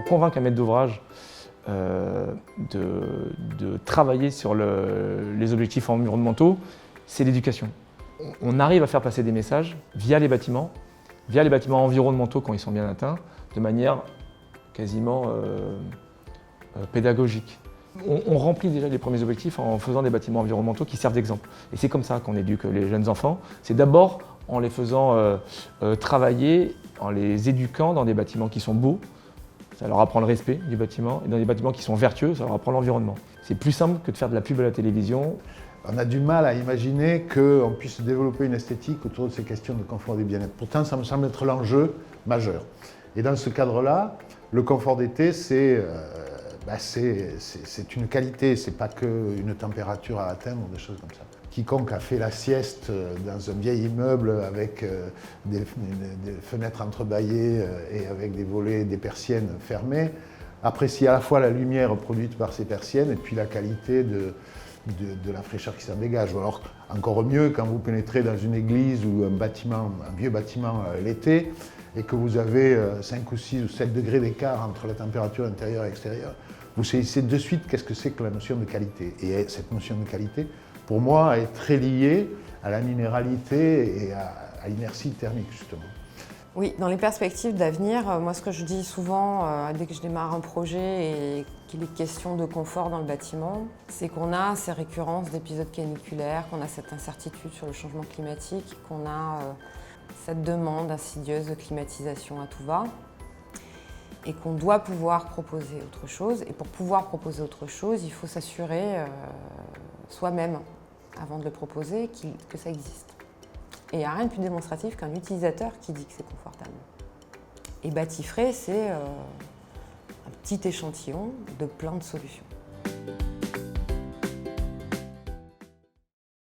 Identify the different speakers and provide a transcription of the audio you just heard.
Speaker 1: convaincre un maître d'ouvrage de travailler sur les objectifs environnementaux, c'est l'éducation. On arrive à faire passer des messages via les bâtiments environnementaux quand ils sont bien atteints, de manière quasiment pédagogique. On remplit déjà les premiers objectifs en faisant des bâtiments environnementaux qui servent d'exemple. Et c'est comme ça qu'on éduque les jeunes enfants. C'est d'abord en les faisant travailler, en les éduquant dans des bâtiments qui sont beaux. Ça leur apprend le respect du bâtiment. Et dans des bâtiments qui sont vertueux, ça leur apprend l'environnement. C'est plus simple que de faire de la pub à la télévision.
Speaker 2: On a du mal à imaginer qu'on puisse développer une esthétique autour de ces questions de confort et de bien-être. Pourtant, ça me semble être l'enjeu majeur. Et dans ce cadre-là, le confort d'été, c'est une qualité, c'est pas qu'une température à atteindre ou des choses comme ça. Quiconque a fait la sieste dans un vieil immeuble avec des fenêtres entrebâillées et avec des volets, des persiennes fermées, apprécie à la fois la lumière produite par ces persiennes et puis la qualité de la fraîcheur qui s'en dégage. Ou alors, encore mieux, quand vous pénétrez dans une église ou un vieux bâtiment l'été et que vous avez 5 ou 6 ou 7 degrés d'écart entre la température intérieure et extérieure, vous saisissez de suite qu'est-ce que c'est que la notion de qualité. Et cette notion de qualité, pour moi, est très liée à la minéralité et à l'inertie thermique, justement.
Speaker 3: Oui, dans les perspectives d'avenir, moi ce que je dis souvent dès que je démarre un projet et qu'il est question de confort dans le bâtiment, c'est qu'on a ces récurrences d'épisodes caniculaires, qu'on a cette incertitude sur le changement climatique, qu'on a cette demande insidieuse de climatisation à tout va et qu'on doit pouvoir proposer autre chose. Et pour pouvoir proposer autre chose, il faut s'assurer soi-même, avant de le proposer, que ça existe. Et il n'y a rien de plus démonstratif qu'un utilisateur qui dit que c'est confortable. Et Bâti Frais, c'est un petit échantillon de plein de solutions.